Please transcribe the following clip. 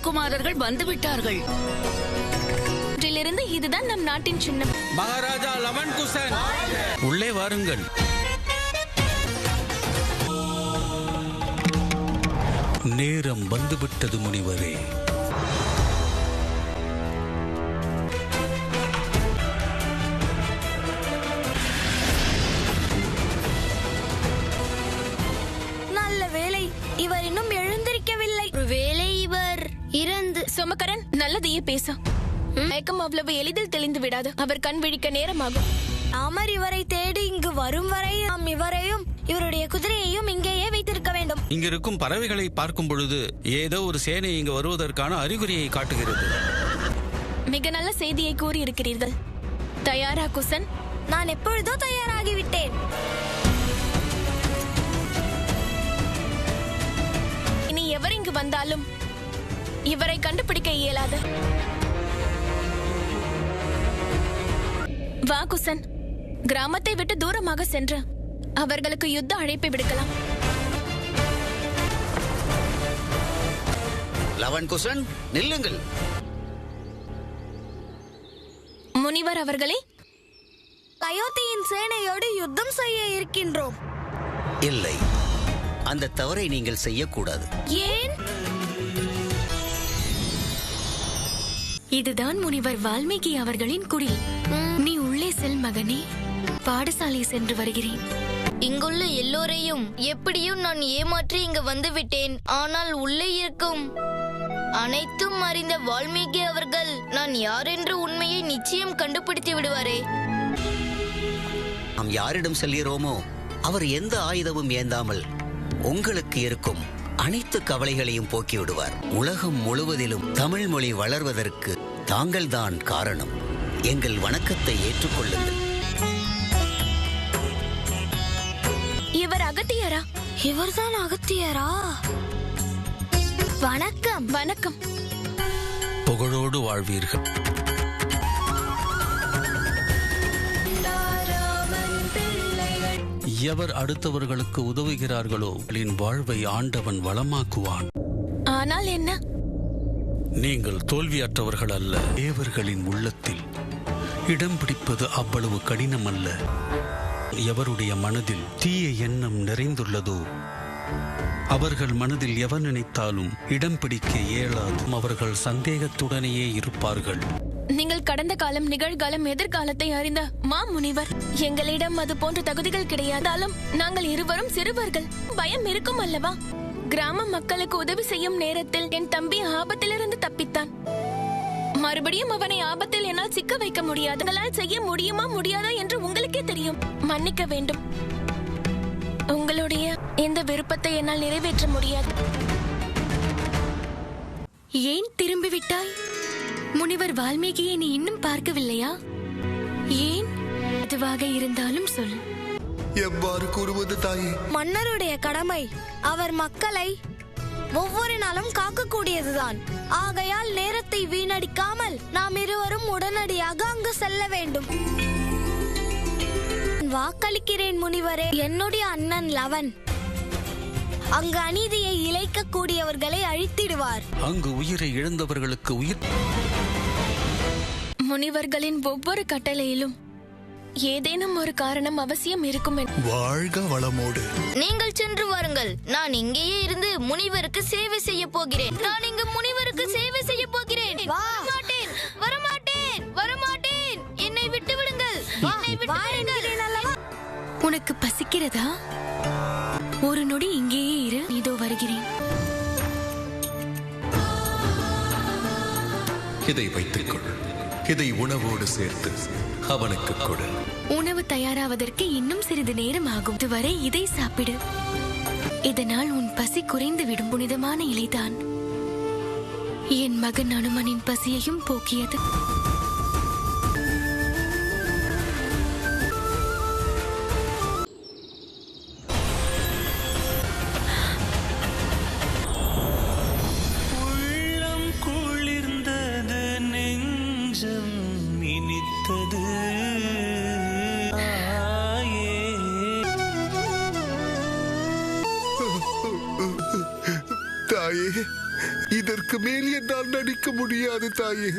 ராஜகுமாரர்கள் வந்துவிட்டார்கள். இன்றிலிருந்து இதுதான் நம் நாட்டின் சின்னம். மகாராஜா லவன் குசன், உள்ளே வாருங்கள். நேரம் வந்துவிட்டது முனிவரே. நல்ல வேளை, இவர் இன்னும் எழுந்திருக்கவில்லை. ஒருவேளை இவர் இறந்து. சோமகரன், நல்லதையே பேச. மயக்கம் அவ்வளவு எளிதில் தெளிந்து விடாது. அவர் கண் விழிக்க நேரமாகும். அமர் இவரை தேடி இங்கு வரும் வரை நாம் இவரையும் இவருடைய குதிரையையும் இங்கேயே வைத்திருக்க வேண்டும். இங்கிருக்கும் பறவைகளை பார்க்கும் பொழுது ஏதோ ஒரு சேனை இங்கு வருவதற்கான அறிகுறியை காட்டுகிறது. மிக நல்ல செய்தியை கூறி இருக்கிறீர்கள். தயாரா குசன்? நான் எப்பொழுதோ தயாராகிவிட்டேன். இனி எவர் இங்கு வந்தாலும் இவரை கண்டுபிடிக்க இயலாது. வா குசன், கிராமத்தை விட்டு தூரமாக சென்று அவர்களுக்கு யுத்த அழைப்பை விடுக்கலாம். லவன் குசன், நில்லுங்கள். முனிவர் அவர்களே, அயோத்தியின் சேனையோடு யுத்தம் செய்ய இருக்கின்றோம். இல்லை, அந்த தவறை நீங்கள் செய்யக்கூடாது. ஏன்? இதுதான் முனிவர் வால்மீகி அவர்களின் குடில். நீ உள்ளே செல் மகனே. பாடசாலை சென்று வருகிறேன். இங்குள்ள எல்லோரையும் எப்படியும் நான் ஏமாற்றி இங்கு வந்துவிட்டேன். ஆனால் உள்ளே இருக்கும் அனைத்தும் அறிந்த வால்மீகி அவர்கள் நான் யார் என்ற உண்மையை நிச்சயம் கண்டுபிடித்து விடுவாரே. நாம் யாரிடம் செல்கிறோமோ அவர் எந்த ஆயுதமும் ஏந்தாமல் உங்களுக்கு இருக்கும் அனைத்து கவலைகளையும் போக்கிவிடுவார். உலகம் முழுவதிலும் தமிழ் மொழி வளர்வதற்கு தாங்கள்தான் காரணம். எங்கள் வணக்கத்தை ஏற்றுக்கொள்ளுங்கள். இவர் அகத்தியரா? இவர்தான் அகத்தியரா? வணக்கம். வணக்கம். புகழோடு வாழ்வீர்கள். எவர் அடுத்தவர்களுக்கு உதவுகிறார்களோ அவர்களின் வாழ்வை ஆண்டவன் வளமாக்குவான். ஆனால் என்ன? நீங்கள் தோல்வியற்றவர்கள் அல்ல. தேவர்களின் உள்ளத்தில் இடம் பிடிப்பது அவ்வளவு கடினம் அல்ல. எவருடைய மனதில் தீய எண்ணம் நிறைந்துள்ளதோ அவர்கள் மனதில் எவர் நினைத்தாலும் இடம் பிடிக்க இயலாது. அவர்கள் சந்தேகத்துடனேயே இருப்பார்கள். நீங்கள் கடந்த காலம், நிகழ்காலம், எதிர்காலத்தை அறிந்த முனிவர். எங்களிடம் அது போன்ற தகுதிகள் கிடையாதாலும் நாங்கள் இருவரும் சிறுவர்கள். பயம் இருக்கும் அல்லவா? கிராம மக்களுக்கு உதவி செய்யும் நேரத்தில் என் தம்பி ஆபத்திலிருந்து தப்பித்தான். மறுபடியும் அவனை ஆபத்தில் என்னால் சிக்க வைக்க முடியாது. உங்களால் செய்ய முடியுமா முடியாதா என்று உங்களுக்கே தெரியும். மன்னிக்க வேண்டும். உங்களுடைய இந்த விருப்பத்தை என்னால் நிறைவேற்ற முடியாது. ஏன் திரும்பிவிட்டாய்? முனிவர் வால்மீகியை நீ இன்னும் பார்க்கவில்லையா? ஏன்? எதுவாக இருந்தாலும் சொல். எவ்வாறு கூறுவது தாயே? மன்னருடைய கடமை அவர் மக்களை ஒவ்வொரு நாளும் காக்கக்கூடியதுதான். ஆகையால் நேரத்தை வீணடிக்காமல் நாம் இருவரும் உடனடியாக அங்கு செல்ல வேண்டும். வாக்களிக்கிறேன் முனிவரே. என்னுடைய அண்ணன் லவன் அங்கு அநீதியை இழைக்க கூடியவர்களை அழித்திடுவார். அங்கு உயிரை இழந்தவர்களுக்கு உயிர். முனிவர்களின் ஒவ்வொரு கட்டளையிலும் ஏதேனும் ஒரு காரணம் அவசியம் இருக்கும். வாழ்க வளமோடு. நீங்கள் சென்று வாருங்கள். நான் இங்கேயே இருந்து முனிவருக்கு சேவை செய்ய போகிறேன். நான் இங்கு முனிவருக்கு சேவை செய்ய போகிறேன். வரமாட்டேன், வரமாட்டேன், வரமாட்டேன். என்னை விட்டு விடுங்கள். என்னை விட்டு விடுங்கள். உனக்கு பசிக்கிறதா? ஒரு நொடி இங்கேயே இரு. இதோ வருகிறேன். இதை வைத்துக்கொள். இதை உணவோடு சேர்த்து அவனுக்கு கொடு. உணவு தயாராவதற்கு இன்னும் சிறிது நேரம் ஆகும். இதுவரை இதை சாப்பிடு. இதனால் உன் பசி குறைந்துவிடும். புனிதமான இலைதான் என் மகன் அனுமனின் பசியையும் போக்கியது. தாயே, இதற்கு மேல் என்னால் நடிக்க முடியாது தாயே.